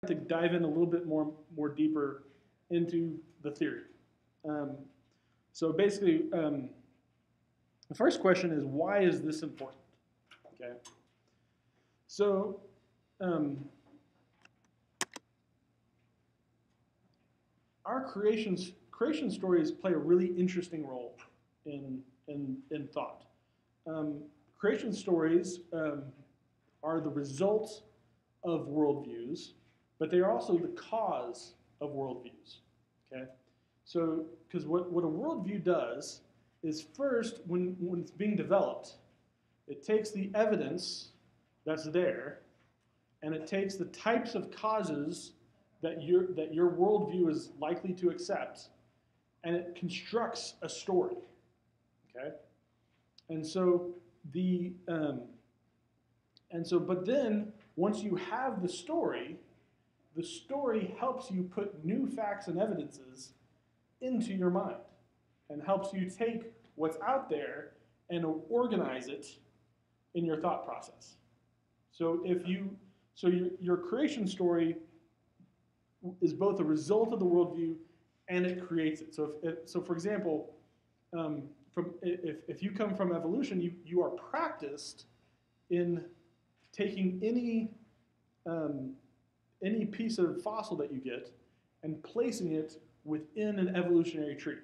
to dive in a little bit more deeper into the theory. Um, so basically, the first question is, why is this important? Okay. So our creation stories play a really interesting role in thought. Creation stories are the result of worldviews, but they are also the cause of worldviews. Okay, so because what a worldview does is first, when it's being developed, it takes the evidence that's there, and it takes the types of causes that your worldview is likely to accept, and it constructs a story. Okay, and so but then once you have the story helps you put new facts and evidences into your mind, and helps you take what's out there and organize it in your thought process. So your creation story is both a result of the worldview and it creates it. So for example, if you come from evolution, you are practiced in taking any piece of fossil that you get and placing it within an evolutionary tree.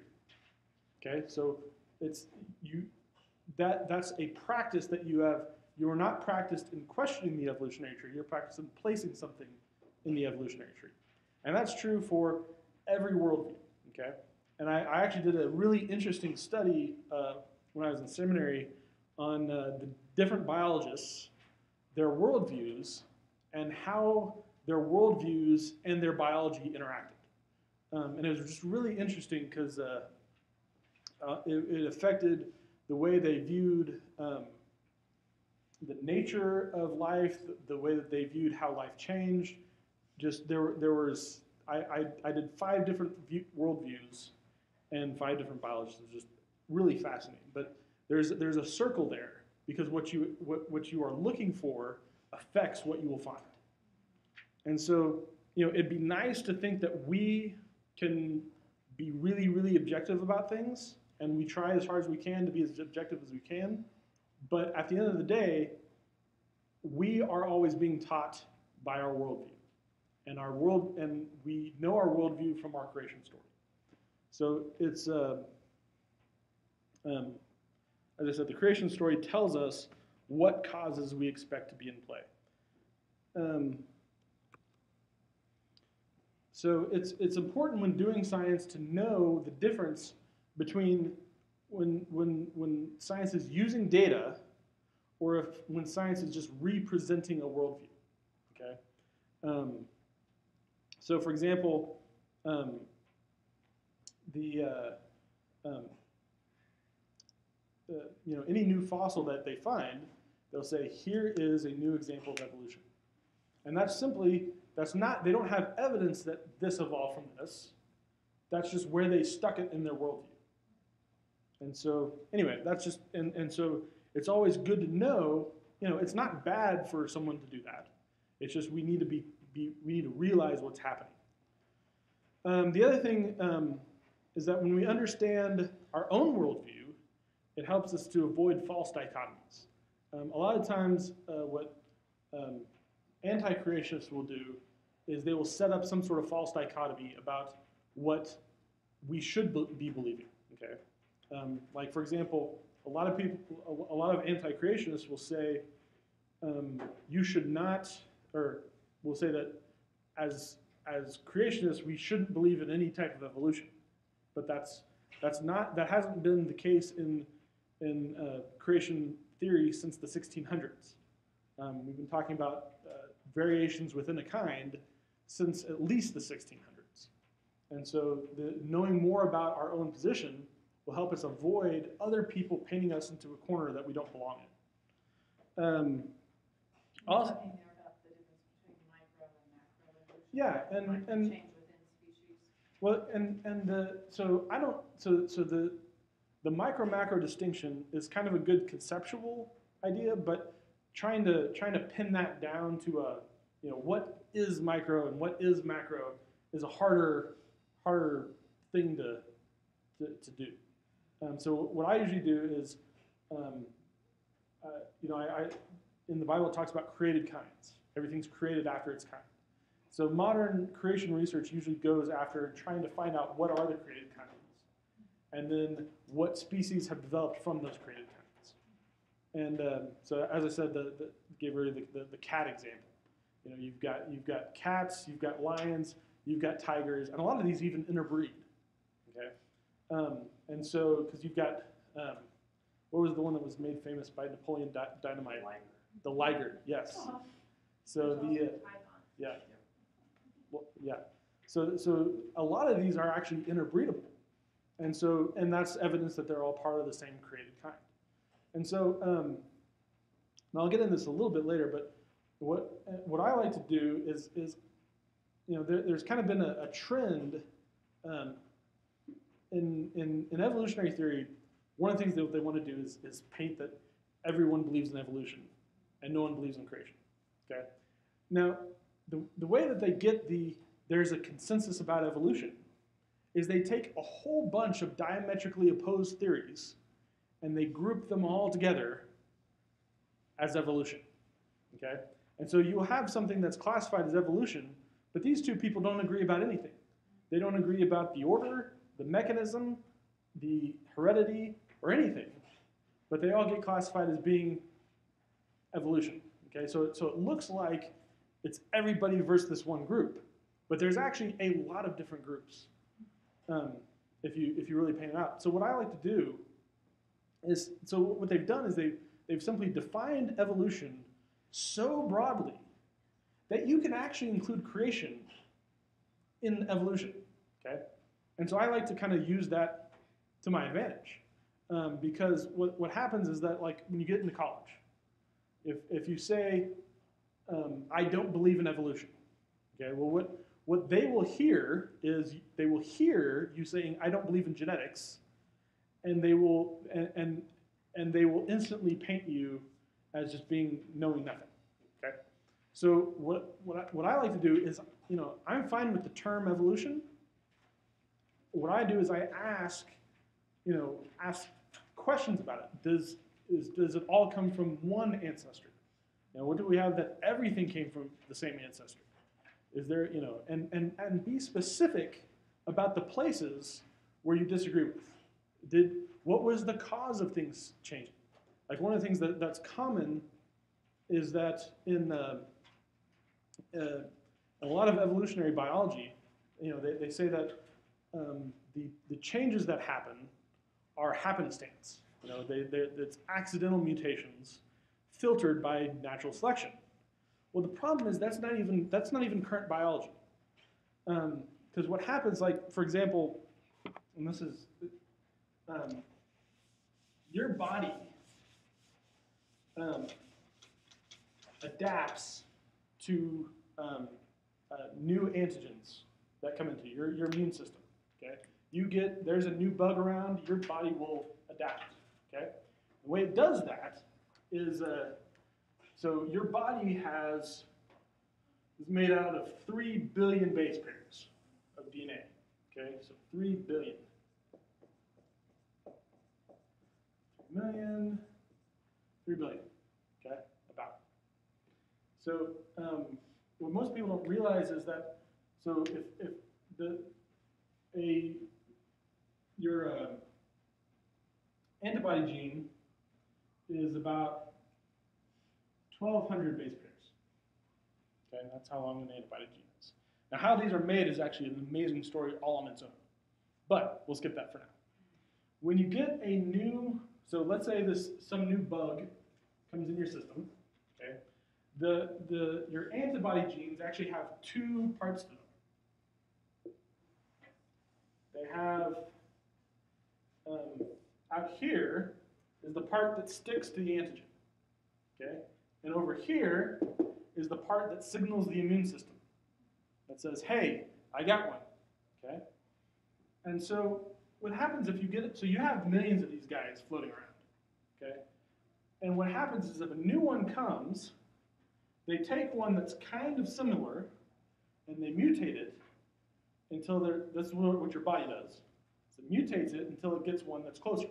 Okay, so that's a practice that you have. You are not practiced in questioning the evolutionary tree. You're practiced in placing something in the evolutionary tree, and that's true for every worldview. Okay, and I actually did a really interesting study when I was in seminary on the different biologists, their worldviews, and how their worldviews and their biology interacted. And it was just really interesting because it affected the way they viewed the nature of life, the way that they viewed how life changed. Just I did 5 different worldviews and 5 different biologists. It was just really fascinating. But there's a circle there because what you are looking for affects what you will find. And so, it'd be nice to think that we can be really, really objective about things, and we try as hard as we can to be as objective as we can. But at the end of the day, we are always being taught by our worldview, and we know our worldview from our creation story. So it's as I said, the creation story tells us what causes we expect to be in play. So it's important when doing science to know the difference between when science is using data or when science is just representing a worldview. Okay. So for example, any new fossil that they find, they'll say, here is a new example of evolution. And they don't have evidence that this evolved from this. That's just where they stuck it in their worldview. And so, anyway, that's just, and so it's always good to know, it's not bad for someone to do that. It's just we need to realize what's happening. The other thing is that when we understand our own worldview, it helps us to avoid false dichotomies. A lot of times, what anti-creationists will do is they will set up some sort of false dichotomy about what we should be believing. Okay, like for example, a lot of anti-creationists will say you should not, or will say that as creationists we shouldn't believe in any type of evolution, but that hasn't been the case in creation theory since the 1600s. We've been talking about variations within a kind since at least the 1600s. And so knowing more about our own position will help us avoid other people painting us into a corner that we don't belong in. Also, talking there about the difference between micro and macro evolution. Yeah, and change within species. Well, the micro macro distinction is kind of a good conceptual idea, but trying to pin that down to what is micro and what is macro is a harder thing to do. So what I usually do is, I in the Bible it talks about created kinds. Everything's created after its kind. So modern creation research usually goes after trying to find out what are the created kinds, and then what species have developed from those created kinds. And so, as I said, gave really the cat example. You've got cats, you've got lions, you've got tigers, and a lot of these even interbreed. Okay, and so because you've got what was the one that was made famous by Napoleon Dynamite? The liger. Yes. So yeah. Well, yeah. So a lot of these are actually interbreedable, and that's evidence that they're all part of the same created kind. And so, and I'll get into this a little bit later, but what I like to do is there's kind of been a trend in evolutionary theory. One of the things that they want to do is paint that everyone believes in evolution and no one believes in creation. Okay. Now, the way that they get there's a consensus about evolution is they take a whole bunch of diametrically opposed theories and they group them all together as evolution. Okay? And so you'll have something that's classified as evolution, but these two people don't agree about anything. They don't agree about the order, the mechanism, the heredity, or anything, but they all get classified as being evolution. Okay? So it looks like it's everybody versus this one group, but there's actually a lot of different groups if you really paint it out. So what I like to do is, so what they've done is they've simply defined evolution so broadly that you can actually include creation in evolution. Okay, and so I like to kind of use that to my advantage because what happens is that, like, when you get into college, if you say I don't believe in evolution. Okay, well, what they will hear is they will hear you saying I don't believe in genetics, and they will and they will instantly paint you as just being knowing nothing. Okay, so what I like to do is, I'm fine with the term evolution. What I do is I ask questions about it. Does it all come from one ancestor? Now, what do we have that everything came from the same ancestor? Is there, and be specific about the places where you disagree with. What was the cause of things changing? Like, one of the things that's common is that in a lot of evolutionary biology, they say that the changes that happen are happenstance. It's accidental mutations filtered by natural selection. Well, the problem is that's not even current biology. Because what happens, like, for example, and this is your body adapts to new antigens that come into your immune system. Okay, there's a new bug around, your body will adapt. Okay, the way it does that is so your body is made out of 3 billion base pairs of DNA. Okay, so 3 billion. 3 billion. Okay, about. So what most people don't realize is that, so if your antibody gene is about 1,200 base pairs. Okay, that's how long an antibody gene is. Now, how these are made is actually an amazing story all on its own. But we'll skip that for now. When you get a new, so let's say some new bug comes in your system, okay? Your antibody genes actually have 2 parts to them. They have, out here is the part that sticks to the antigen, okay? And over here is the part that signals the immune system that says, hey, I got one, okay? And so what happens if you get it, so you have millions of these guys floating around, okay? And what happens is if a new one comes, they take one that's kind of similar, and they mutate it until this is what your body does. So it mutates it until it gets one that's closer.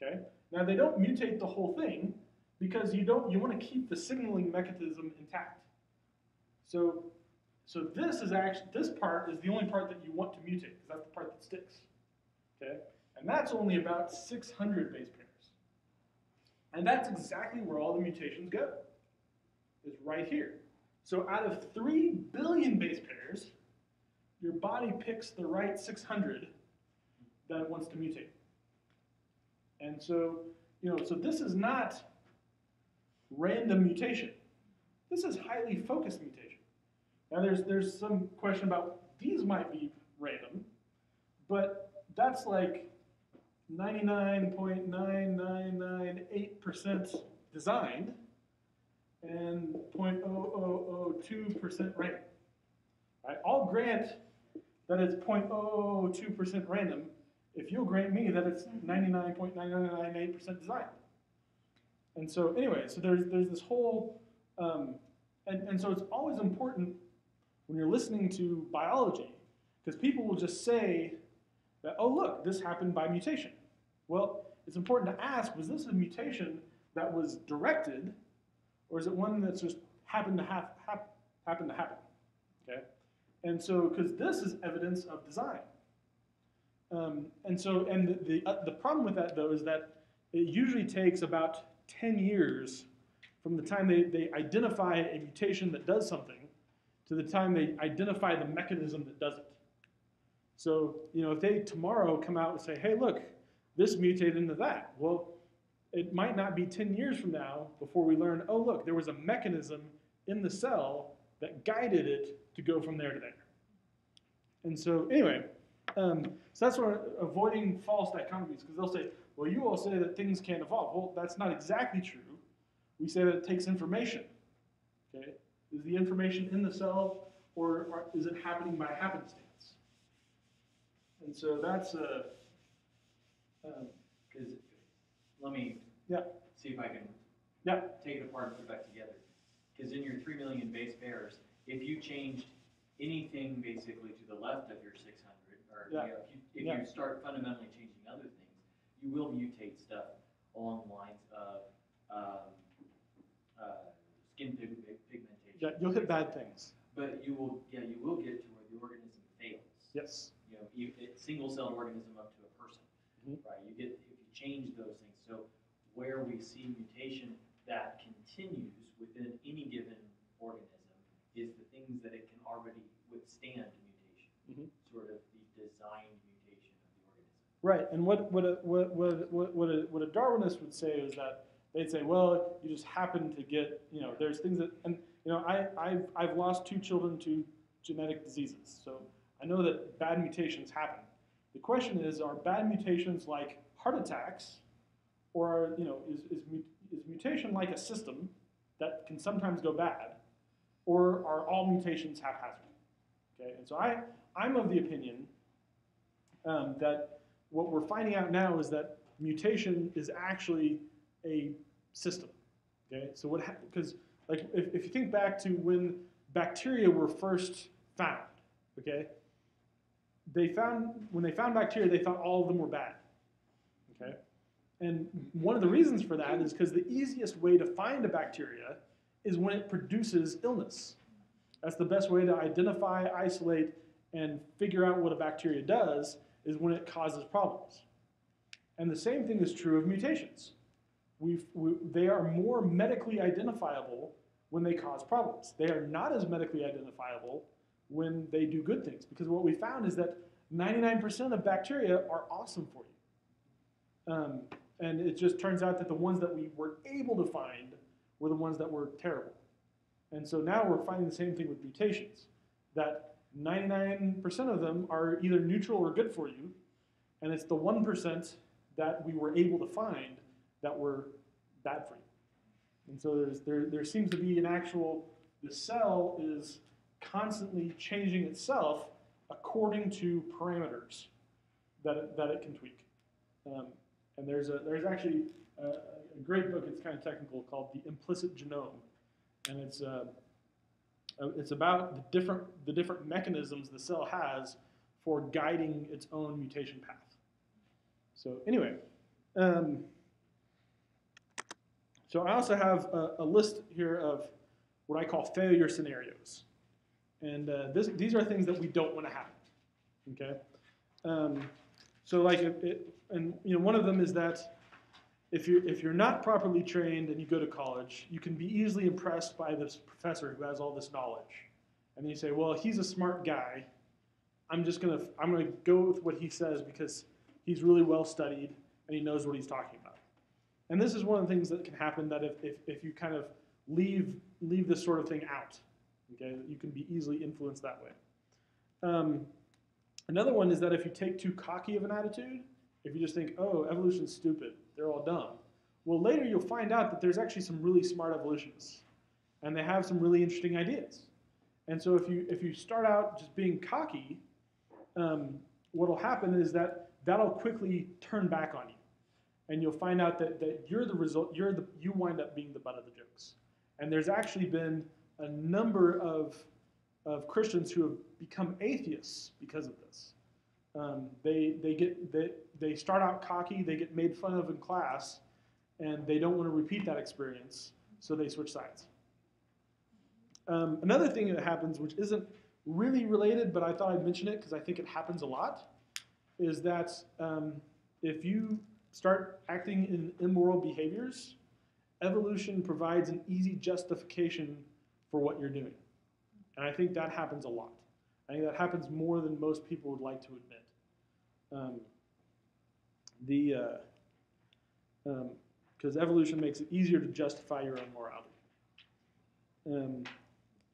Okay? Now they don't mutate the whole thing because you want to keep the signaling mechanism intact. So this part is the only part that you want to mutate because that's the part that sticks. Okay? And that's only about 600 base pairs. And that's exactly where all the mutations go, is right here. So out of 3 billion base pairs, your body picks the right 600 that it wants to mutate. And so, so this is not random mutation. This is highly focused mutation. Now there's some question about these might be random, but that's like 99.9998% designed and 0.0002% random. I'll grant that it's 0.002% random if you'll grant me that it's 99.9998% designed. And so anyway, so there's this whole, and so it's always important when you're listening to biology, because people will just say that, oh look, this happened by mutation. Well, it's important to ask, was this a mutation that was directed, or is it one that's just happened to happen? Okay, and so because this is evidence of design, and the problem with that though is that it usually takes about 10 years from the time they identify a mutation that does something to the time they identify the mechanism that does it. So if they tomorrow come out and say, hey, look, this mutated into that, well, it might not be 10 years from now before we learn, oh, look, there was a mechanism in the cell that guided it to go from there to there. And so anyway, so that's why avoiding false dichotomies, because they'll say, well, you all say that things can't evolve. Well, that's not exactly true. We say that it takes information. Okay? Is the information in the cell, or is it happening by happenstance? And so that's because let me see if I can take it apart and put it back together. Because in your 3 million base pairs, if you changed anything basically to the left of your 600, or if you start fundamentally changing other things, you will mutate stuff along the lines of skin pigmentation. Yeah, you'll hit bad things. But you will get to where the organism fails. Yes. Single-celled organism up to a person, right? If you change those things. So where we see mutation that continues within any given organism is the things that it can already withstand mutation, sort of the designed mutation of the organism. Right, and what a Darwinist would say is that they'd say, well, you just happen to get, there's things that, and I've lost 2 children to genetic diseases, so I know that bad mutations happen. The question is, are bad mutations like heart attacks, or is mutation like a system that can sometimes go bad, or are all mutations haphazard? Okay, and so I'm of the opinion that what we're finding out now is that mutation is actually a system. Okay, so because like if you think back to when bacteria were first found, okay, when they found bacteria, they thought all of them were bad. Okay, and one of the reasons for that is because the easiest way to find a bacteria is when it produces illness. That's the best way to identify, isolate, and figure out what a bacteria does is when it causes problems. And the same thing is true of mutations. They are more medically identifiable when they cause problems. They are not as medically identifiable when they do good things, because what we found is that 99% of bacteria are awesome for you. And it just turns out that the ones that we were able to find were the ones that were terrible. And so now we're finding the same thing with mutations, that 99% of them are either neutral or good for you, and it's the 1% that we were able to find that were bad for you. And so there seems to be the cell is constantly changing itself according to parameters that it can tweak. And there's actually a great book, it's kind of technical, called The Implicit Genome. And It's about the different mechanisms the cell has for guiding its own mutation path. So anyway, so I also have a list here of what I call failure scenarios. And these are things that we don't want to happen, okay? So like, and one of them is that if you're not properly trained and you go to college, you can be easily impressed by this professor who has all this knowledge. And then you say, well, he's a smart guy. I'm gonna go with what he says because he's really well studied and he knows what he's talking about. And this is one of the things that can happen, that if you kind of leave this sort of thing out, okay, you can be easily influenced that way. Another one is that if you take too cocky of an attitude, if you just think, oh, evolution's stupid, they're all dumb. Well, later you'll find out that there's actually some really smart evolutionists, and they have some really interesting ideas. And so if you start out just being cocky, what'll happen is that'll quickly turn back on you, and you'll find out that you're the result. You wind up being the butt of the jokes. And there's actually been a number of Christians who have become atheists because of this. They start out cocky, they get made fun of in class, and they don't want to repeat that experience, so they switch sides. Another thing that happens, which isn't really related, but I thought I'd mention it because I think it happens a lot, is that if you start acting in immoral behaviors, evolution provides an easy justification for what you're doing. And I think that happens a lot. I think that happens more than most people would like to admit. Because evolution makes it easier to justify your own morality.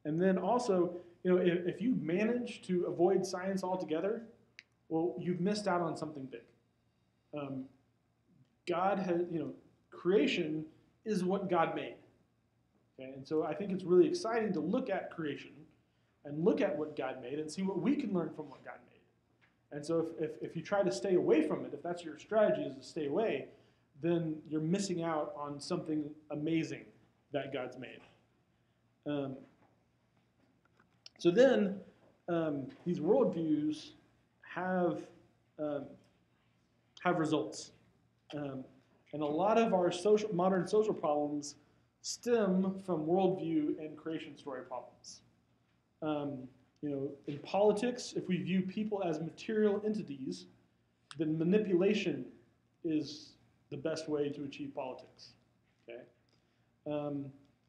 And then also, if you manage to avoid science altogether, well, you've missed out on something big. God has, creation is what God made. Okay? And so I think it's really exciting to look at creation and look at what God made and see what we can learn from what God made. And so if you try to stay away from it, if that's your strategy is to stay away, then you're missing out on something amazing that God's made. So then these worldviews have results. And a lot of our modern social problems stem from worldview and creation story problems. In politics, if we view people as material entities, then manipulation is the best way to achieve politics. Okay?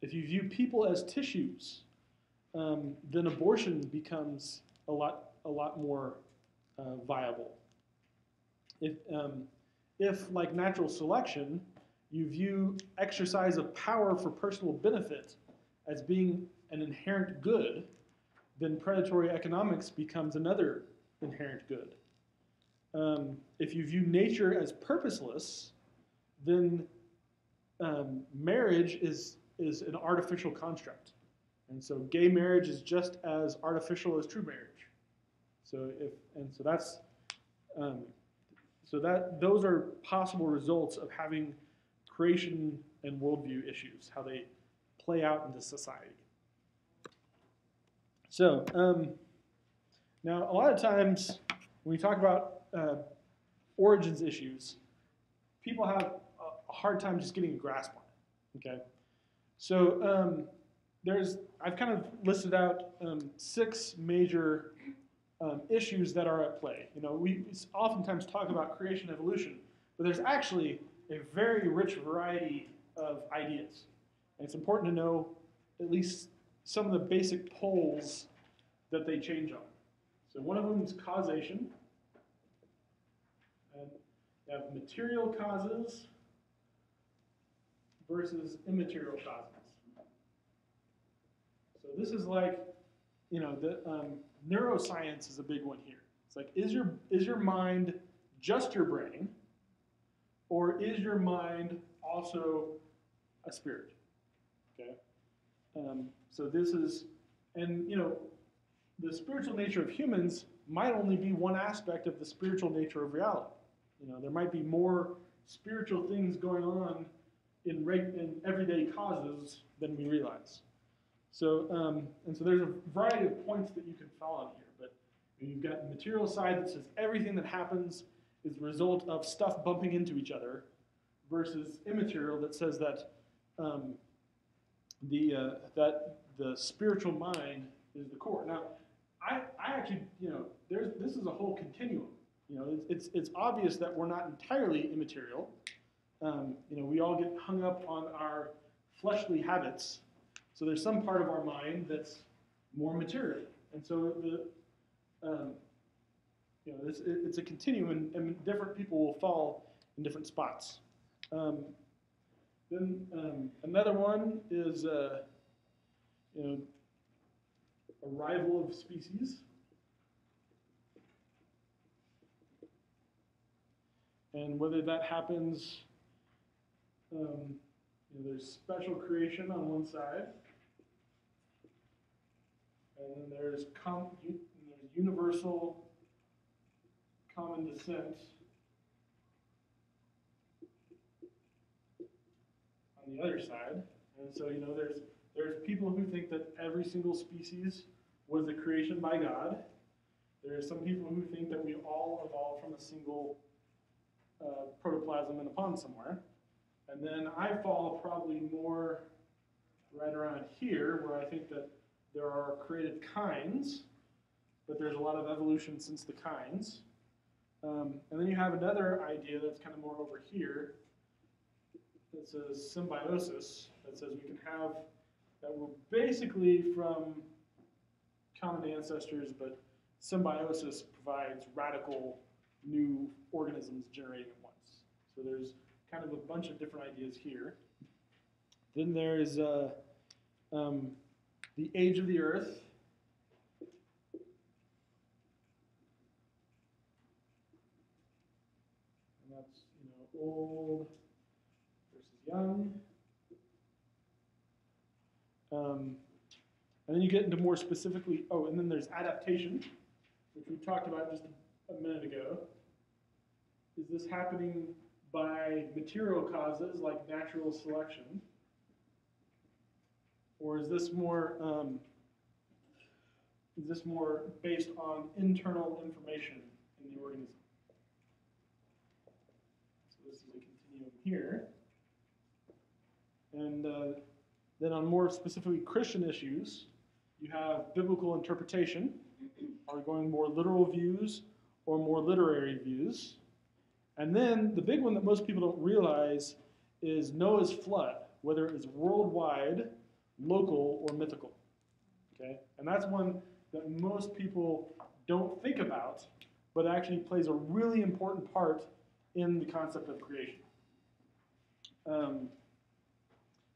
If you view people as tissues, then abortion becomes a lot more viable. If, like natural selection, you view exercise of power for personal benefit as being an inherent good, then predatory economics becomes another inherent good. If you view nature as purposeless, then marriage is an artificial construct. And so gay marriage is just as artificial as true marriage. Those are possible results of having creation and worldview issues, how they play out into society. So now a lot of times when we talk about origins issues, people have a hard time just getting a grasp on it. Okay, so I've kind of listed out 6 major issues that are at play. We oftentimes talk about creation evolution, but there's actually a very rich variety of ideas. And it's important to know at least some of the basic poles that they change on. So one of them is causation. And you have material causes versus immaterial causes. So this is like, neuroscience is a big one here. It's like, is your mind just your brain, or is your mind also a spirit? Okay. So this is, and the spiritual nature of humans might only be one aspect of the spiritual nature of reality. There might be more spiritual things going on in everyday causes than we realize. So, and so there's a variety of points that you can fall on here, but you've got the material side that says everything that happens is the result of stuff bumping into each other, versus immaterial that says that that the spiritual mind is the core. Now, I actually, this is a whole continuum. It's obvious that we're not entirely immaterial. We all get hung up on our fleshly habits. So there's some part of our mind that's more material. And so it's a continuum, and different people will fall in different spots. Then another one is arrival of species. And whether that happens, there's special creation on one side, and then there's universal common descent on the other side. And so, there's people who think that every single species was a creation by God. There are some people who think that we all evolved from a single protoplasm in a pond somewhere. And then I fall probably more right around here, where I think that there are created kinds, but there's a lot of evolution since the kinds. And then you have another idea that's kind of more over here that says symbiosis, that says we can have, that we're basically from common ancestors, but symbiosis provides radical new organisms generating at once. So there's kind of a bunch of different ideas here. Then there's the age of the earth. And that's, old versus young. And then you get into more specifically, and then there's adaptation, which we talked about just a minute ago. Is this happening by material causes like natural selection? Or is this more based on internal information in the organism? So this is a continuum here. And then on more specifically Christian issues, you have biblical interpretation. Are we going more literal views or more literary views? And then the big one that most people don't realize is Noah's flood, whether it is worldwide, local, or mythical. Okay? And that's one that most people don't think about, but actually plays a really important part in the concept of creation.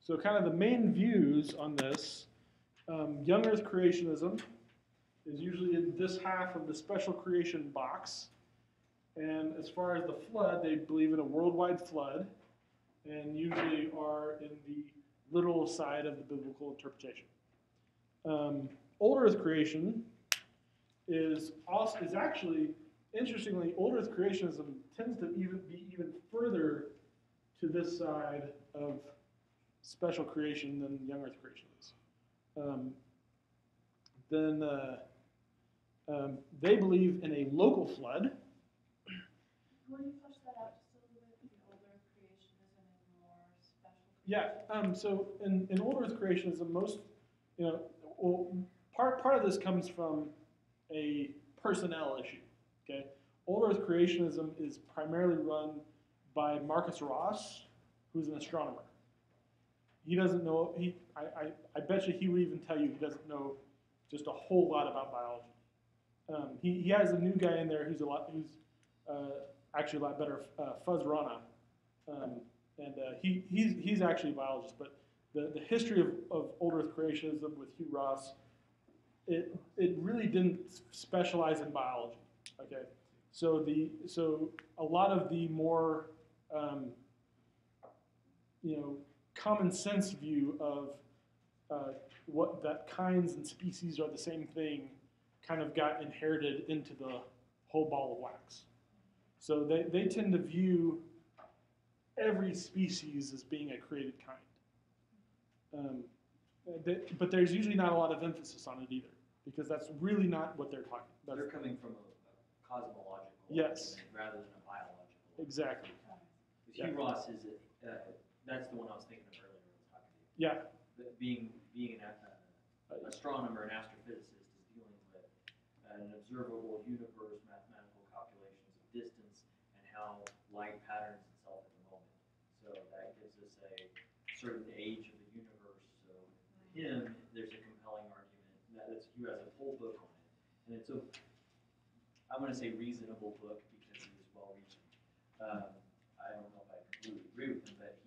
So kind of the main views on this, young earth creationism is usually in this half of the special creation box. And as far as the flood, they believe in a worldwide flood, and usually are in the literal side of the biblical interpretation. Old earth creation is actually, interestingly, old earth creationism tends to be even further to this side of special creation than young earth creation is. They believe in a local flood. Will you flesh that out just a little bit? The old earth creationism and more special creation? Yeah. So in old earth creationism, part of this comes from a personnel issue. Okay, old earth creationism is primarily run by Marcus Ross, who's an astronomer. He doesn't know. I bet you he would even tell you he doesn't know just a whole lot about biology. He has a new guy in there who's actually a lot better, Fuzz Rana, and he's actually a biologist. But the history of old earth creationism with Hugh Ross, it really didn't specialize in biology. Okay, so a lot of the more common sense view of what that kinds and species are the same thing kind of got inherited into the whole ball of wax. So they tend to view every species as being a created kind. but there's usually not a lot of emphasis on it either, because that's really not what they're talking about. They're coming from a cosmological Yes. argument rather than a biological. Exactly. Because Hugh Ross is, that's the one I was thinking of earlier when I was talking to you. Yeah. But being an astronomer and astrophysicist is dealing with an observable universe, mathematical calculations of distance, and how light patterns itself at the moment. So that gives us a certain age of the universe. So to him, there's a compelling argument. He has a whole book on it, and it's I'm going to say reasonable book because he was well-reasoned. I don't know if I completely agree with him, but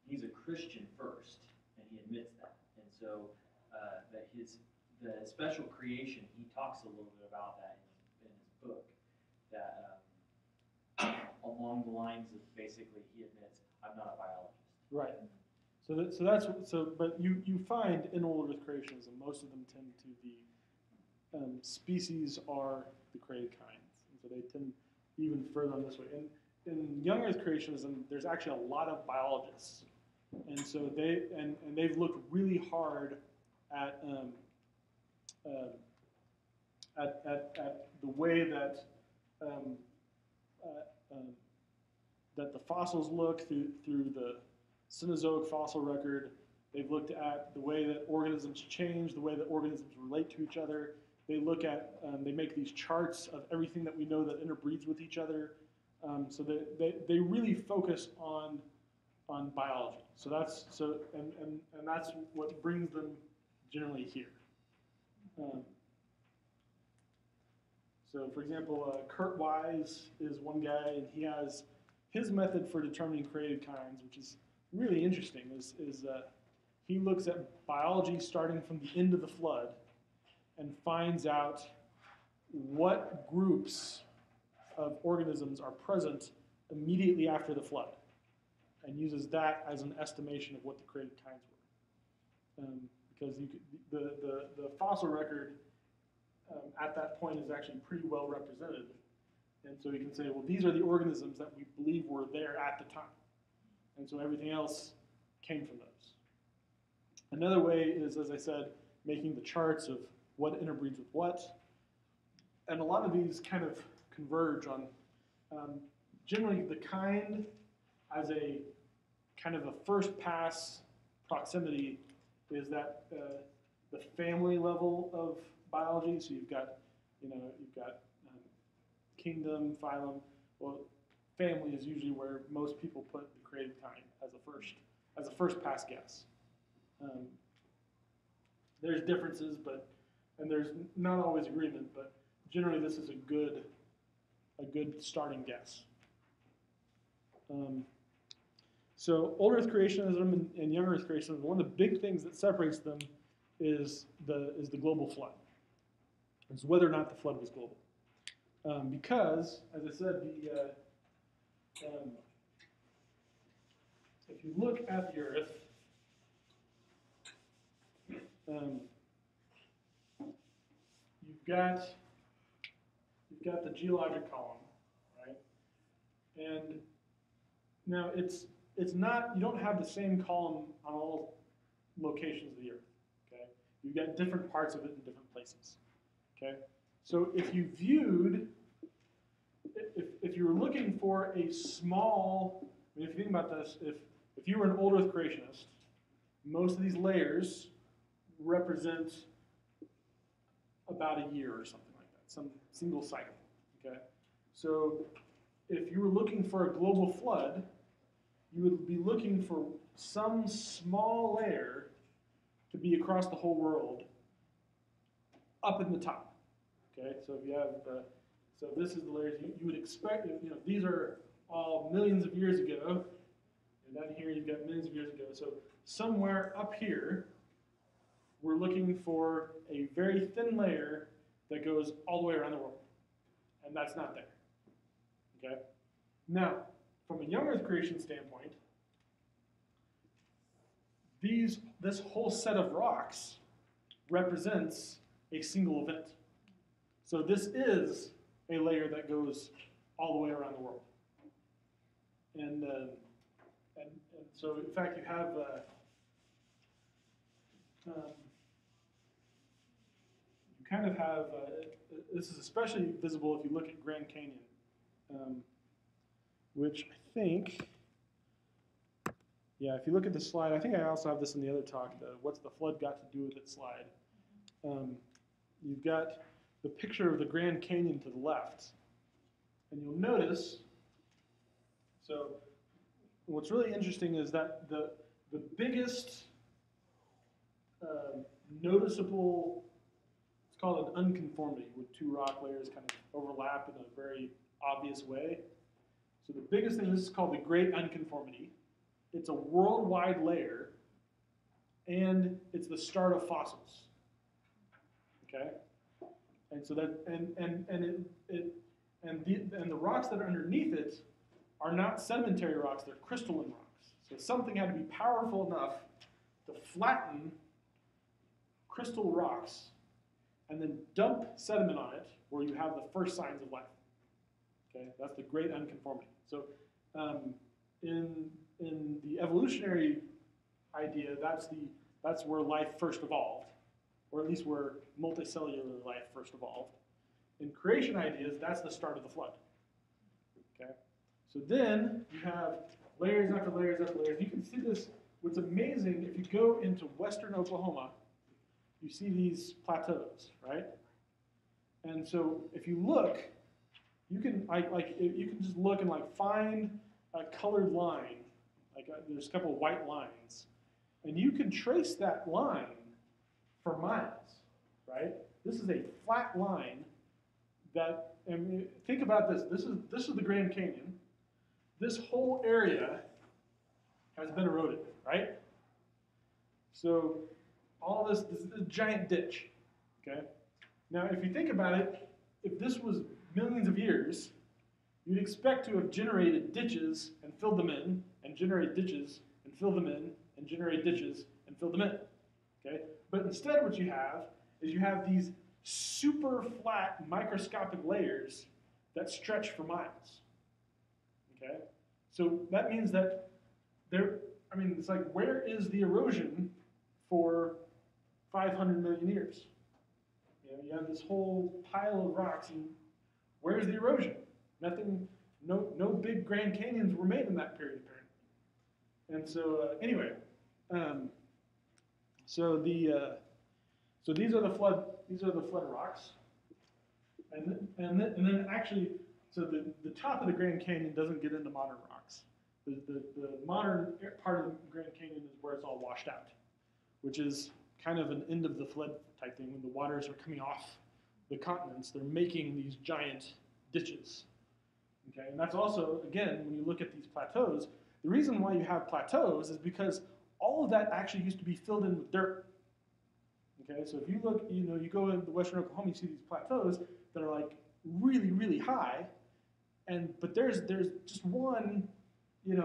he's a Christian first, and he admits that. And so that the special creation, he talks a little bit about that in his book, that along the lines of basically he admits, I'm not a biologist. Right. But you find in Old Earth creationism, most of them tend to be species are the created kinds, and so they tend even further on this way. And in Young Earth creationism, there's actually a lot of biologists, and so they've looked really hard at the way that that the fossils look through the Cenozoic fossil record. They've looked at the way that organisms change, the way that organisms relate to each other. They look at, they make these charts of everything that we know that interbreeds with each other. So they really focus on biology. So that's what brings them generally here. So for example, Kurt Wise is one guy, and he has his method for determining created kinds, which is really interesting. He looks at biology starting from the end of the flood and finds out what groups of organisms are present immediately after the flood, and uses that as an estimation of what the created kinds were. Because the fossil record at that point is actually pretty well represented. And so you can say, well, these are the organisms that we believe were there at the time. And so everything else came from those. Another way is, as I said, making the charts of what interbreeds with what. And a lot of these kind of converge on generally the kind as a kind of a first pass proximity is that the family level of biology. So you've got kingdom, phylum. Well, family is usually where most people put the created kind as a first pass guess. There's differences, and there's not always agreement, but generally this is a good starting guess. So Old Earth creationism and Young Earth creationism, one of the big things that separates them is the global flood. It's whether or not the flood was global. Because, as I said, if you look at the Earth, you've got the geologic column, right? And now it's not, you don't have the same column on all locations of the Earth. Okay, you've got different parts of it in different places. Okay, so if you were looking for a small, I mean, if you think about this, if you were an Old Earth creationist, most of these layers represent about a year or something like that, some single cycle. Okay, so if you were looking for a global flood, you would be looking for some small layer to be across the whole world up in the top. Okay, so if you have so this is the layers you would expect. These are all millions of years ago, and down here you've got millions of years ago. So somewhere up here, we're looking for a very thin layer that goes all the way around the world, and that's not there. Okay, now from a Young Earth creation standpoint, this whole set of rocks represents a single event. So this is a layer that goes all the way around the world. And so, in fact, you have you kind of have, this is especially visible if you look at Grand Canyon, which I think, yeah, if you look at the slide, I think I also have this in the other talk, the what's the flood got to do with it slide. You've got the picture of the Grand Canyon to the left, and you'll notice, so what's really interesting is that the biggest noticeable, it's called an unconformity, where two rock layers kind of overlap in a very obvious way. So the biggest thing, this is called the Great Unconformity. It's a worldwide layer, and it's the start of fossils. Okay, and so that and the rocks that are underneath it are not sedimentary rocks; they're crystalline rocks. So something had to be powerful enough to flatten crystal rocks and then dump sediment on it, where you have the first signs of life. Okay, that's the Great Unconformity. So in the evolutionary idea, that's where life first evolved, or at least where multicellular life first evolved. In creation ideas, that's the start of the flood. Okay, so then you have layers after layers after layers. You can see this. What's amazing, if you go into western Oklahoma, you see these plateaus, right? And so if you look, you can you can just look and find a colored line, there's a couple of white lines, and you can trace that line for miles, right? This is a flat line that, and think about this. This is the Grand Canyon. This whole area has been eroded, right? So all this is a giant ditch, okay? Now, if you think about it, if this was millions of years, you'd expect to have generated ditches and filled them in, and generate ditches and fill them in, and generate ditches and fill them in, okay? But instead what you have is you have these super flat microscopic layers that stretch for miles, okay? So that means that it's like, where is the erosion for 500 million years? You have this whole pile of rocks, and where's the erosion? Nothing, no big Grand Canyons were made in that period, apparently. And so anyway, so these are the flood rocks, and then actually, so the top of the Grand Canyon doesn't get into modern rocks. The modern part of the Grand Canyon is where it's all washed out, which is kind of an end of the flood type thing. When the waters are coming off the continents, they're making these giant ditches. Okay, and that's also, again, when you look at these plateaus, the reason why you have plateaus is because all of that actually used to be filled in with dirt. Okay, so if you look, you go into western Oklahoma, you see these plateaus that are really, really high, but there's just one, and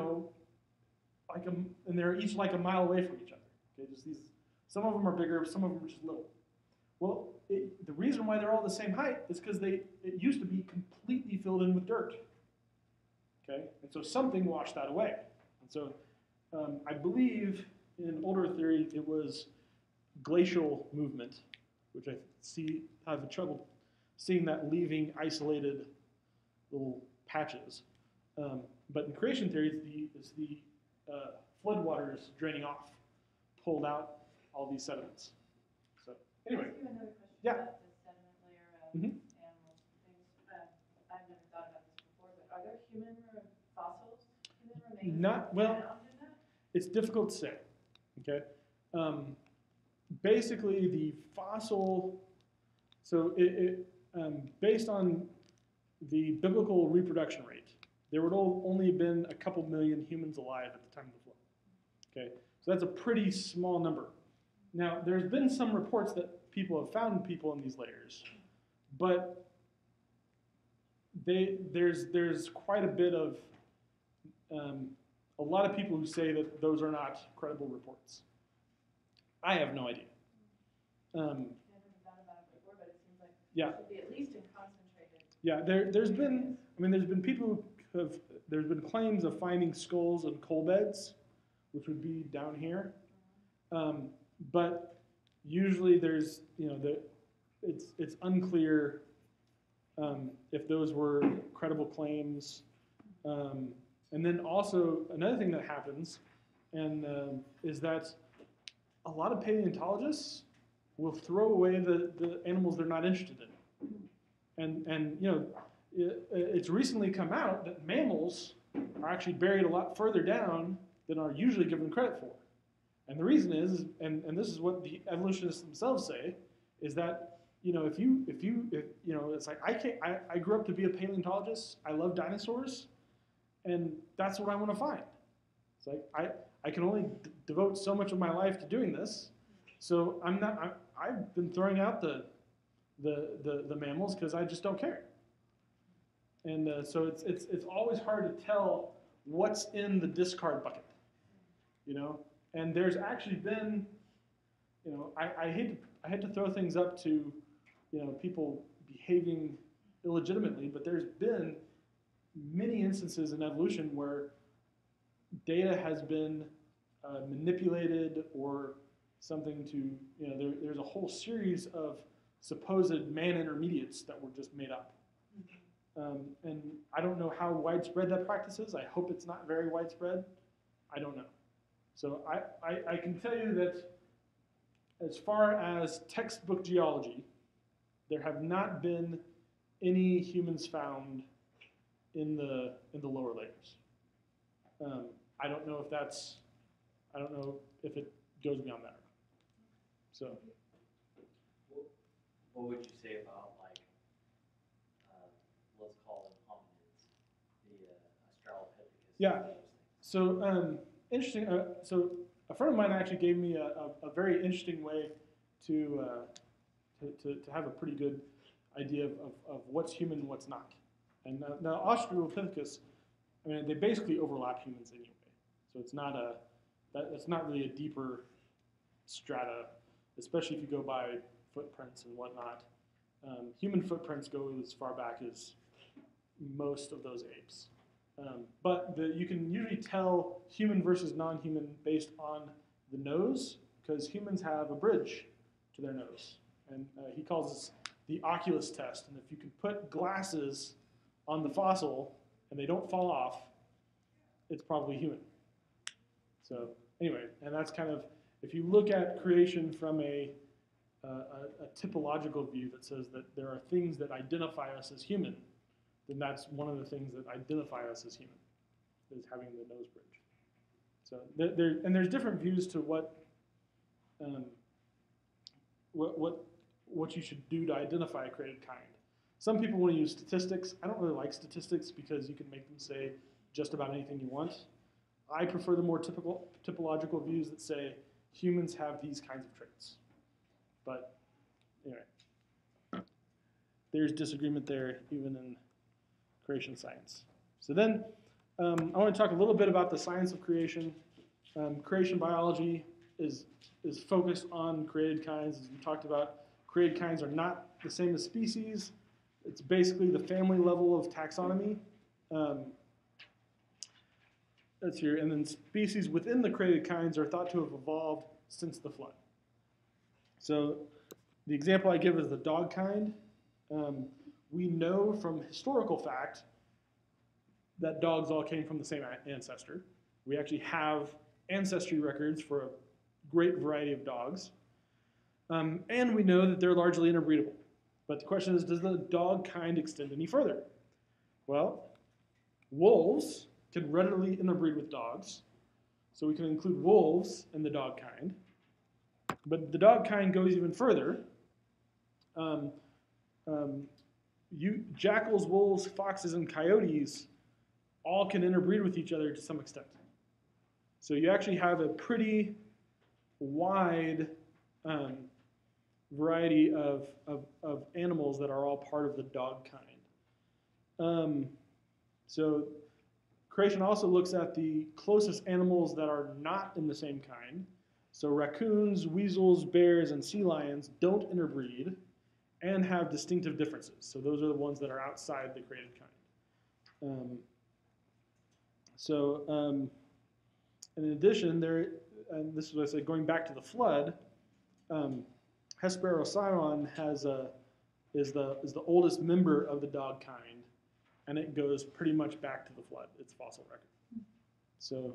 they're each a mile away from each other. Okay, just these. Some of them are bigger, some of them are just little. Well, the reason why they're all the same height is because it used to be completely filled in with dirt. Okay, and so something washed that away. And so I believe in older theory it was glacial movement, which I have trouble seeing that leaving isolated little patches. But in creation theory, it's the floodwaters draining off, pulled out all these sediments. So anyway, Can I ask you another question yeah. about the sediment layer of animals and things? I've never thought about this before, but are there human fossils, human remains Not found in that? It's difficult to say. Okay, basically the fossil. So based on the biblical reproduction rate, there would only have been a couple million humans alive at the time of the flood. Okay, so that's a pretty small number. Now, there's been some reports that people have found people in these layers, but there's quite a bit of, a lot of people who say that those are not credible reports. I have no idea. I never thought about it before, but it seems like Yeah. it should be at least in concentrated. Yeah, there's been people who have, there's been claims of finding skulls in coal beds, which would be down here. But usually there's, it's unclear if those were credible claims. And then also another thing that happens is that a lot of paleontologists will throw away the animals they're not interested in. And it's recently come out that mammals are actually buried a lot further down than are usually given credit for. And the reason is, and this is what the evolutionists themselves say, is that it's like I grew up to be a paleontologist. I love dinosaurs, and that's what I want to find. It's like I can only devote so much of my life to doing this, so I've been throwing out the mammals because I just don't care. And so it's always hard to tell what's in the discard bucket, And there's actually been, I hate to throw things up to, people behaving illegitimately, but there's been many instances in evolution where data has been manipulated or something to, there's a whole series of supposed man intermediates that were just made up. And I don't know how widespread that practice is. I hope it's not very widespread. I don't know. So I can tell you that as far as textbook geology, there have not been any humans found in the lower layers. I don't know if it goes beyond that. So. What would you say about let's call them hominids, the Australopithecus? Yeah. So interesting. So a friend of mine actually gave me a very interesting way to have a pretty good idea of what's human and what's not. And now Australopithecus, they basically overlap humans anyway. So it's not really a deeper strata, especially if you go by footprints and whatnot. Human footprints go as far back as most of those apes. But you can usually tell human versus non-human based on the nose, because humans have a bridge to their nose. And he calls this the oculus test. And if you can put glasses on the fossil and they don't fall off, it's probably human. So anyway, and that's kind of, if you look at creation from a typological view that says that there are things that identify us as human, then that's one of the things that identify us as human, is having the nose bridge. So there's different views to what you should do to identify a created kind. Some people want to use statistics. I don't really like statistics because you can make them say just about anything you want. I prefer the more typological views that say humans have these kinds of traits. But anyway, there's disagreement there even in creation science. So then I want to talk a little bit about the science of creation. Creation biology is focused on created kinds. As we talked about, created kinds are not the same as species. It's basically the family level of taxonomy. That's here. And then species within the created kinds are thought to have evolved since the flood. So the example I give is the dog kind. We know from historical fact that dogs all came from the same ancestor. We actually have ancestry records for a great variety of dogs. And we know that they're largely interbreedable. But the question is, does the dog kind extend any further? Well, wolves can readily interbreed with dogs. So we can include wolves in the dog kind. But the dog kind goes even further. Jackals, wolves, foxes, and coyotes all can interbreed with each other to some extent. So you actually have a pretty wide variety of animals that are all part of the dog kind. So creation also looks at the closest animals that are not in the same kind. So raccoons, weasels, bears, and sea lions don't interbreed and have distinctive differences. So those are the ones that are outside the created kind. And in addition, and this is what I said, going back to the flood, Hesperocyon is the oldest member of the dog kind, and it goes pretty much back to the flood, its fossil record. So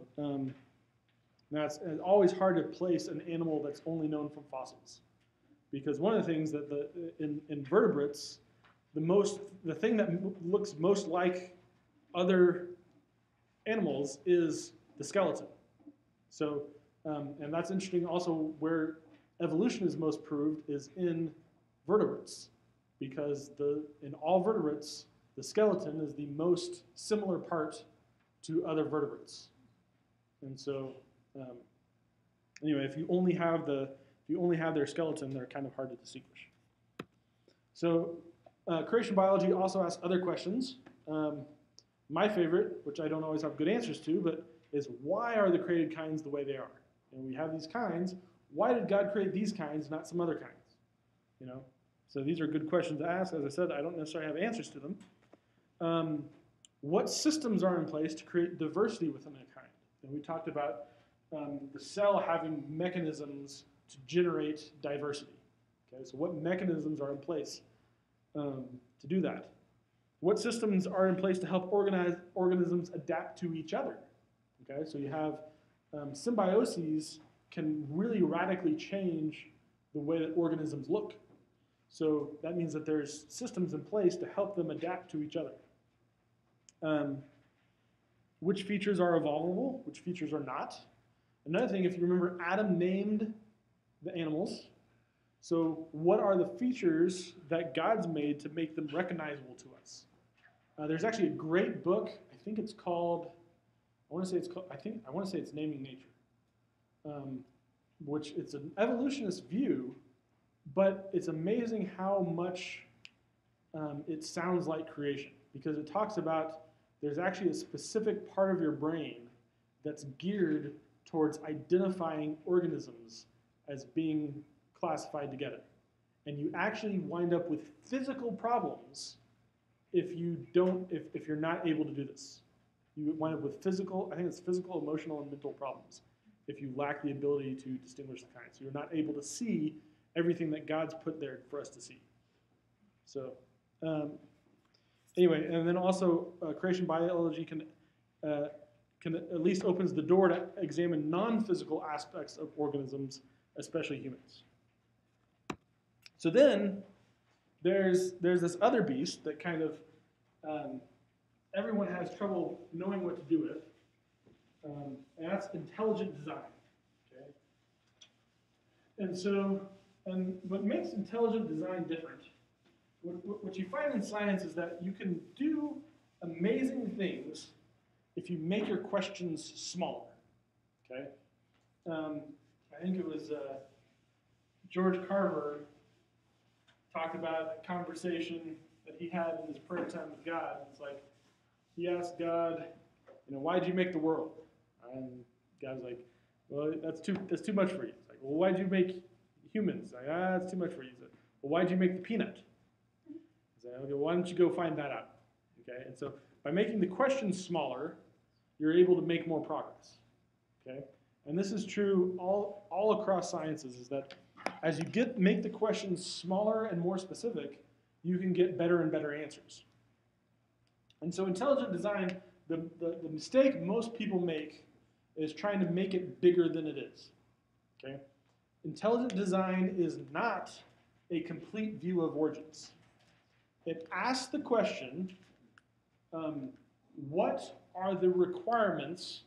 it's always hard to place an animal that's only known from fossils, because one of the things that in vertebrates, the thing that looks most like other animals is the skeleton. So, and that's interesting also where evolution is most proved is in vertebrates, because in all vertebrates, the skeleton is the most similar part to other vertebrates. And so, anyway, if you only have their skeleton, they're kind of hard to distinguish. So, creation biology also asks other questions. My favorite, which I don't always have good answers to, but is why are the created kinds the way they are? And we have these kinds. Why did God create these kinds, not some other kinds? You know, so these are good questions to ask. As I said, I don't necessarily have answers to them. What systems are in place to create diversity within a kind? And we talked about the cell having mechanisms to generate diversity. Okay, so what mechanisms are in place to do that? What systems are in place to help organisms adapt to each other? Okay, so you have symbioses can really radically change the way that organisms look. So that means that there's systems in place to help them adapt to each other. Which features are evolvable, which features are not. Another thing, if you remember, Adam named the animals. So what are the features that God's made to make them recognizable to us? There's actually a great book. I think it's called. I want to say it's Naming Nature, which it's an evolutionist view, but it's amazing how much it sounds like creation, because it talks about there's actually a specific part of your brain that's geared towards identifying organisms as being classified together. And you actually wind up with physical problems if you're not able to do this. You wind up with physical, emotional, and mental problems if you lack the ability to distinguish the kinds. So you're not able to see everything that God's put there for us to see. So anyway, and then also creation biology can at least opens the door to examine non-physical aspects of organisms, especially humans. So then there's this other beast that kind of everyone has trouble knowing what to do with, and that's intelligent design. Okay? And so, what makes intelligent design different, what you find in science is that you can do amazing things if you make your questions smaller. Okay? I think it was George Carver talked about a conversation that he had in his prayer time with God. It's like, he asked God, why'd you make the world? And God's like, well, that's too much for you. It's like, well, why'd you make humans? Like, that's too much for you. Like, well, why'd you make the peanut? He's like, okay, why don't you go find that out? Okay, and so by making the questions smaller, you're able to make more progress. Okay, and this is true all across sciences. Is that as you make the questions smaller and more specific, you can get better and better answers. And so intelligent design, the mistake most people make is trying to make it bigger than it is. Okay? Intelligent design is not a complete view of origins. It asks the question, what are the requirements,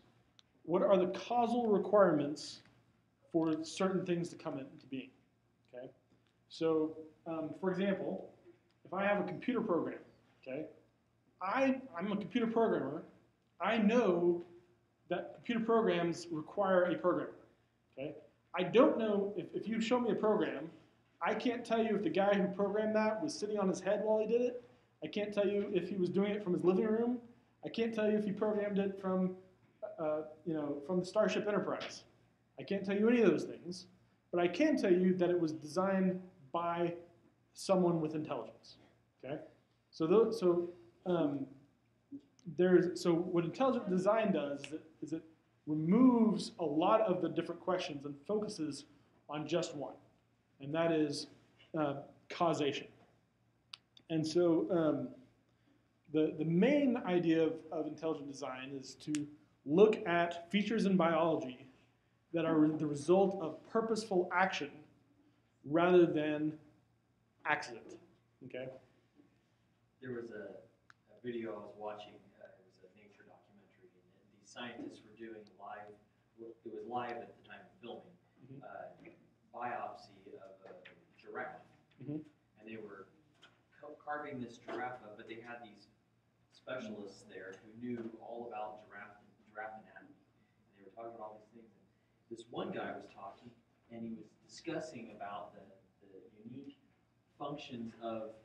what are the causal requirements for certain things to come into being? Okay? So, for example, if I have a computer program, okay, I'm a computer programmer. I know that computer programs require a programmer. Okay? I don't know, if you show me a program, I can't tell you if the guy who programmed that was sitting on his head while he did it. I can't tell you if he was doing it from his living room. I can't tell you if he programmed it from the Starship Enterprise. I can't tell you any of those things, but I can tell you that it was designed by someone with intelligence. Okay? So what intelligent design does is it removes a lot of the different questions and focuses on just one. and that is causation. And so the main idea of intelligent design is to look at features in biology that are the result of purposeful action rather than accident. Okay? There was a video I was watching, it was a nature documentary, and these scientists were doing live, it was live at the time of filming, biopsy of a giraffe. And they were carving this giraffe up, but they had these specialists there who knew all about giraffe anatomy. And they were talking about all these things. And this one guy was talking, and he was discussing about the unique functions of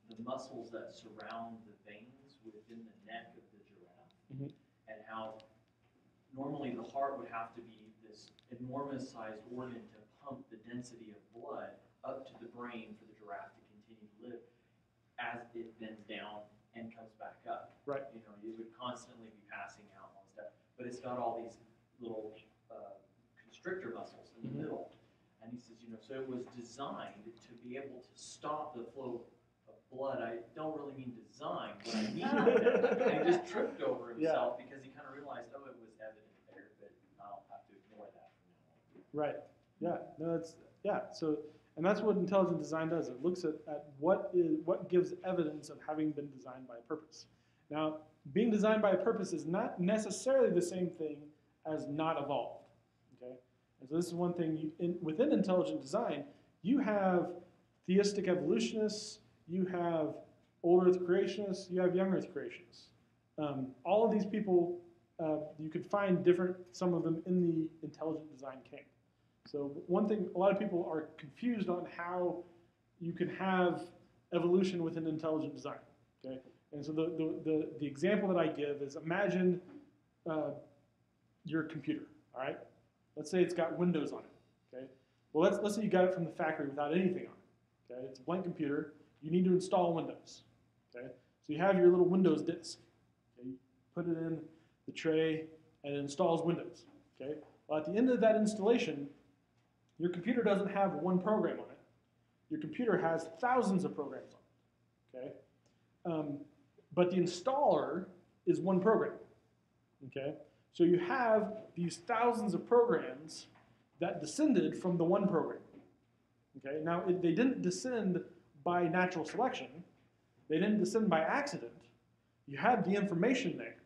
the muscles that surround the veins within the neck of the giraffe, and how normally the heart would have to be this enormous sized organ to pump the density of blood up to the brain for the giraffe to continue to live as it bends down and comes back up. Right. You know, it would constantly be passing out and all stuff, but it's got all these little constrictor muscles in the middle. And he says, you know, so it was designed to be able to stop the flow of blood. I don't really mean design, but I mean that. And he just tripped over himself because he kind of realized, oh, it was evident there, but I'll have to ignore that from now on. Right. Yeah. No, it's So, and that's what intelligent design does. It looks at what gives evidence of having been designed by a purpose. Now, being designed by a purpose is not necessarily the same thing as not evolved. Okay. And so this is one thing within intelligent design, you have theistic evolutionists, you have old Earth creationists, you have young Earth creationists. All of these people, you could find some of them in the intelligent design camp. So one thing, a lot of people are confused on how you can have evolution within intelligent design. Okay, and so the example that I give is imagine your computer. All right, let's say it's got Windows on it. Okay, well let's say you got it from the factory without anything on it. Okay, it's a blank computer. You need to install Windows. Okay, so you have your little Windows disk. Okay, you put it in the tray and it installs Windows. Okay, well at the end of that installation, your computer doesn't have one program on it. Your computer has thousands of programs on it. Okay, but the installer is one program. Okay, so you have these thousands of programs that descended from the one program. Okay, now they didn't descend by natural selection. They didn't descend by accident. You had the information there.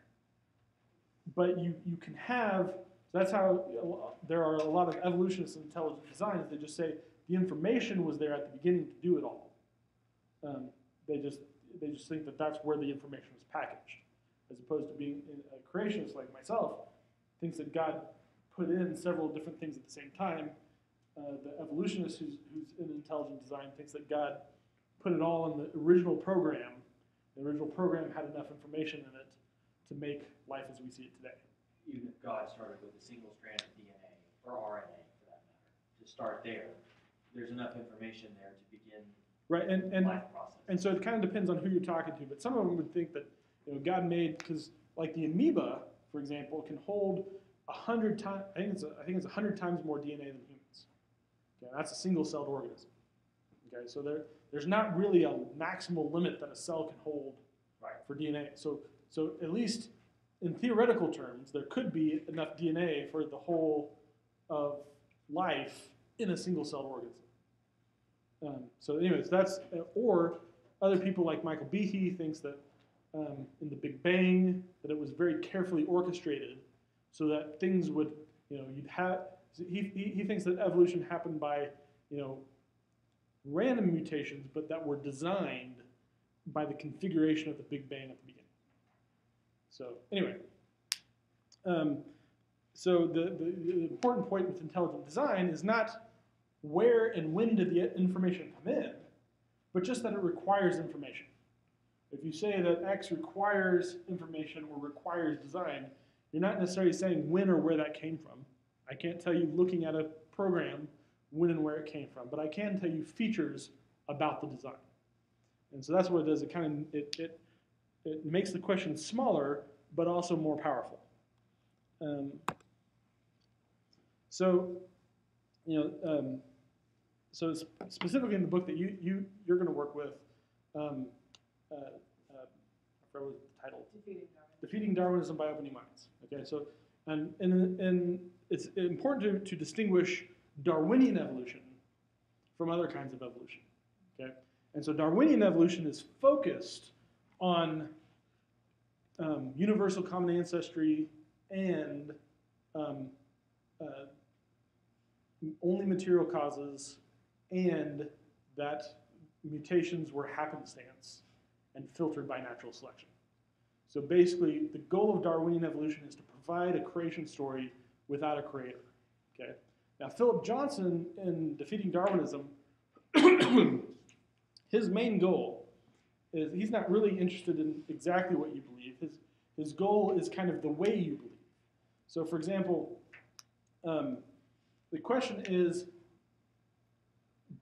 But you can have, so that's how there are a lot of evolutionists in intelligent design, is they just say the information was there at the beginning to do it all. They just think that that's where the information was packaged, as opposed to being a creationist like myself, thinks that God put in several different things at the same time. The evolutionist who's in intelligent design thinks that God put it all in the original program. The original program had enough information in it to make life as we see it today. Even if God started with a single strand of DNA, or RNA for that matter, to start there, there's enough information there to begin the life process. And so it kind of depends on who you're talking to, but some of them would think that God made, because like the amoeba, for example, can hold 100 times, I think it's 100 times more DNA than humans. Okay, that's a single-celled organism. Okay, so there's not really a maximal limit that a cell can hold for DNA. So at least in theoretical terms, there could be enough DNA for the whole of life in a single-celled organism. So anyways, that's, or other people like Michael Behe thinks that in the Big Bang, that it was very carefully orchestrated so that things would, you'd have, he thinks that evolution happened by, random mutations, but that were designed by the configuration of the Big Bang at the beginning. So anyway, so the important point with intelligent design is not where and when did the information come in, but just that it requires information. If you say that X requires information or requires design, you're not necessarily saying when or where that came from. I can't tell you looking at a program when and where it came from, but I can tell you features about the design. And so that's what it does. It kind of it makes the question smaller, but also more powerful. so specifically in the book that you're going to work with, I forgot what the title. Defeating Darwinism by Opening Minds. Okay, so and it's important to distinguish Darwinian evolution from other kinds of evolution. Okay, and so Darwinian evolution is focused on universal common ancestry and only material causes, and that mutations were happenstance and filtered by natural selection. So basically, the goal of Darwinian evolution is to provide a creation story without a creator. Okay. Now, Philip Johnson, in Defeating Darwinism, his main goal is he's not really interested in exactly what you believe. His goal is kind of the way you believe. So, for example, the question is,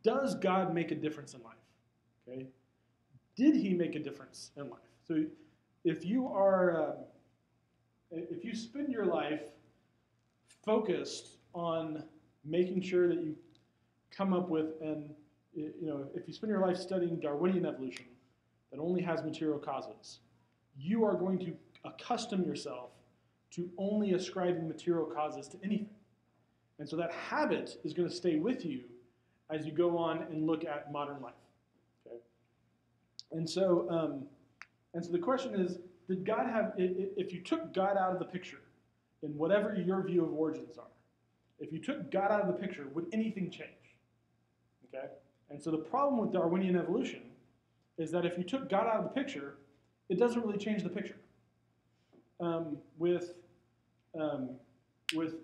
does God make a difference in life? Okay. Did he make a difference in life? So, if you spend your life focused on making sure that you come up with if you spend your life studying Darwinian evolution that only has material causes, you are going to accustom yourself to only ascribing material causes to anything. And so that habit is going to stay with you as you go on and look at modern life. Okay? And so the question is, did God have, if you took God out of the picture, in whatever your view of origins are, if you took God out of the picture, would anything change? Okay? And so the problem with Darwinian evolution is that if you took God out of the picture, it doesn't really change the picture. With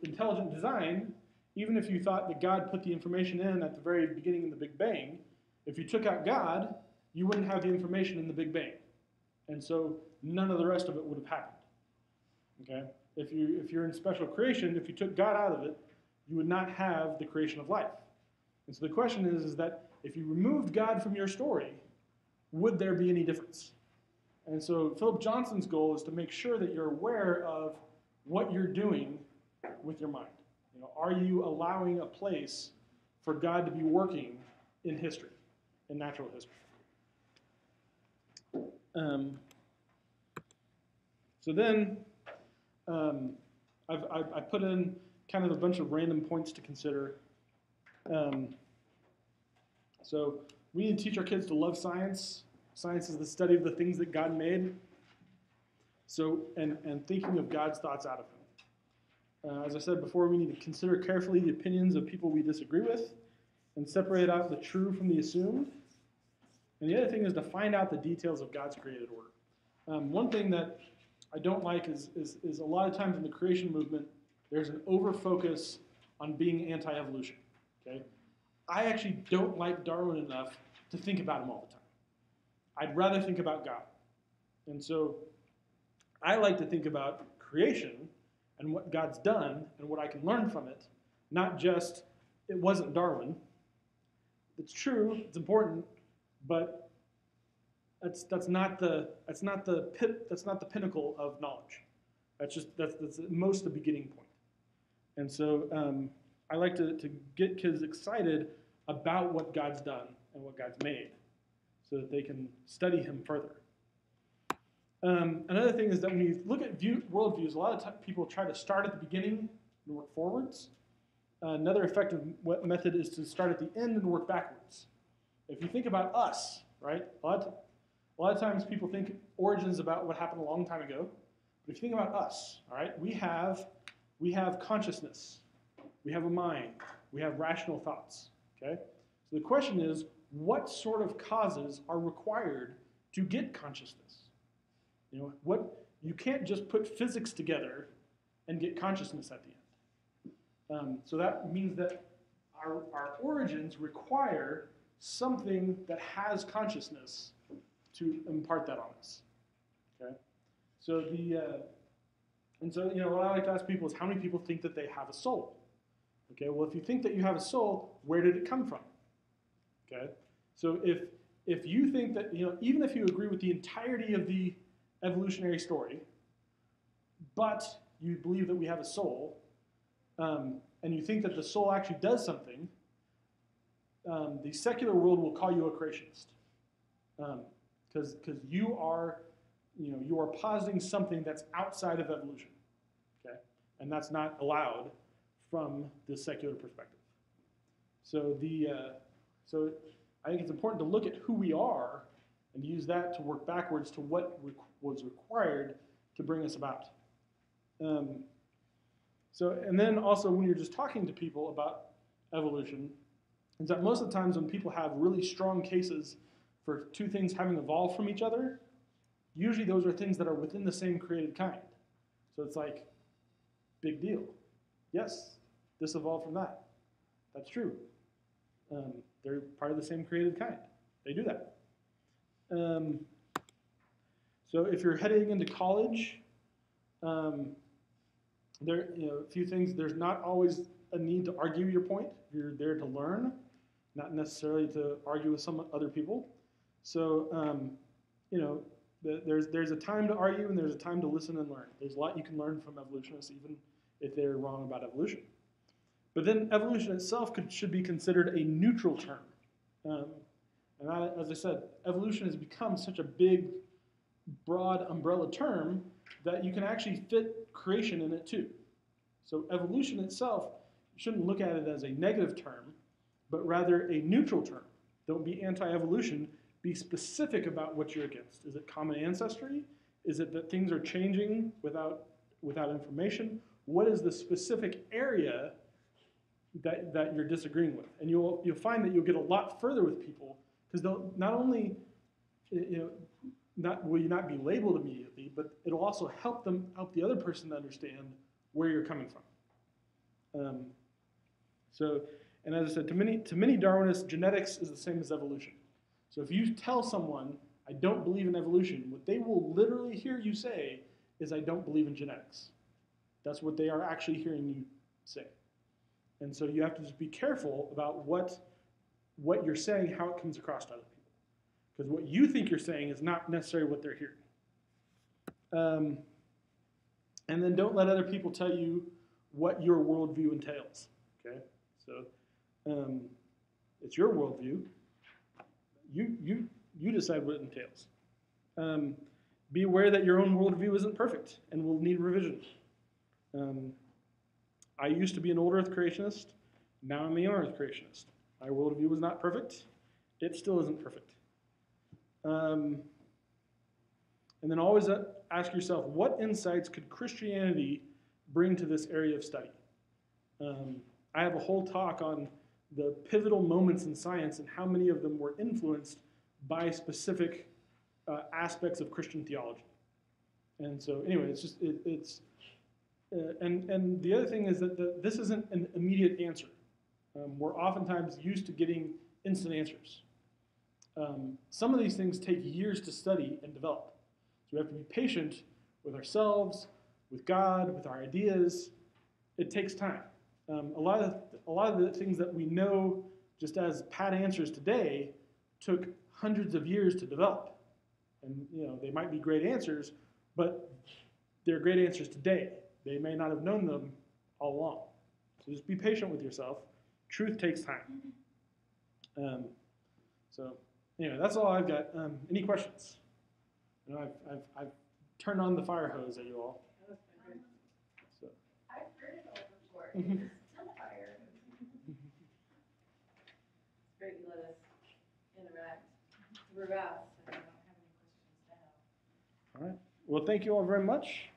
intelligent design, even if you thought that God put the information in at the very beginning in the Big Bang, if you took out God, you wouldn't have the information in the Big Bang. And so none of the rest of it would have happened. Okay? If you're in special creation, if you took God out of it, you would not have the creation of life. And so the question is that if you removed God from your story, would there be any difference? And so Philip Johnson's goal is to make sure that you're aware of what you're doing with your mind. You know, are you allowing a place for God to be working in history, in natural history? So then I put in kind of a bunch of random points to consider. So we need to teach our kids to love science. Science is the study of the things that God made. So, and thinking of God's thoughts out of him. As I said before, we need to consider carefully the opinions of people we disagree with and separate out the true from the assumed. And the other thing is to find out the details of God's created order. One thing that I don't like is a lot of times in the creation movement, there's an over-focus on being anti-evolution. Okay? I actually don't like Darwin enough to think about him all the time. I'd rather think about God. And so I like to think about creation and what God's done and what I can learn from it, not just, it wasn't Darwin. It's true, it's important, but that's not the pinnacle of knowledge. That's most the beginning point. And so I like to get kids excited about what God's done and what God's made, so that they can study him further. Another thing is that when you look at worldviews, a lot of people try to start at the beginning and work forwards. Another effective method is to start at the end and work backwards. If you think about us, right? A lot of times people think origins about what happened a long time ago. But if you think about us, all right, we have consciousness, we have a mind, we have rational thoughts. Okay? So the question is, what sort of causes are required to get consciousness? You know, you can't just put physics together and get consciousness at the end. So that means that our origins require something that has consciousness to impart that on us. Okay? So what I like to ask people is, how many people think that they have a soul? Okay, well, if you think that you have a soul, where did it come from? Okay, so if you think that, even if you agree with the entirety of the evolutionary story, but you believe that we have a soul, and you think that the soul actually does something, the secular world will call you a creationist, because you are, you are positing something that's outside of evolution, okay, and that's not allowed from the secular perspective. So so I think it's important to look at who we are and use that to work backwards to what was required to bring us about. And then also when you're just talking to people about evolution, is that most of the times when people have really strong cases for two things having evolved from each other, usually those are things that are within the same created kind. So it's like, big deal. Yes, this evolved from that. That's true. They're part of the same created kind. They do that. So if you're heading into college, there, a few things. There's not always a need to argue your point. You're there to learn, not necessarily to argue with some other people. So, there's a time to argue and there's a time to listen and learn. There's a lot you can learn from evolutionists, even if they're wrong about evolution. But then evolution itself should be considered a neutral term. And that, as I said, evolution has become such a big, broad umbrella term that you can actually fit creation in it too. So evolution itself, you shouldn't look at it as a negative term, but rather a neutral term. Don't be anti-evolution. Be specific about what you're against. Is it common ancestry? Is it that things are changing without information? What is the specific area that you're disagreeing with? And you'll find that you'll get a lot further with people because they'll not only, will you not be labeled immediately, but it'll also help the other person to understand where you're coming from. And as I said, to many Darwinists, genetics is the same as evolution. So if you tell someone, I don't believe in evolution, what they will literally hear you say is, I don't believe in genetics. That's what they are actually hearing you say. And so you have to just be careful about what you're saying, how it comes across to other people. Because what you think you're saying is not necessarily what they're hearing. And then don't let other people tell you what your worldview entails. Okay? So it's your worldview. You decide what it entails. Be aware that your own worldview isn't perfect and will need revision. I used to be an old earth creationist. Now I'm a young earth creationist. My worldview was not perfect. It still isn't perfect. And then always ask yourself, what insights could Christianity bring to this area of study? I have a whole talk on the pivotal moments in science and how many of them were influenced by specific aspects of Christian theology. And so anyway, and the other thing is that this isn't an immediate answer. We're oftentimes used to getting instant answers. Some of these things take years to study and develop. So we have to be patient with ourselves, with God, with our ideas. It takes time. A lot of the things that we know just as pat answers today took hundreds of years to develop. And they might be great answers, but they're great answers today. They may not have known them all along. So just be patient with yourself. Truth takes time. So anyway, that's all I've got. Any questions? I've turned on the fire hose at you all. So. I've heard it all before. It's still fire. It's great you let us interact throughout, so I don't have any questions now. All right. Well, thank you all very much.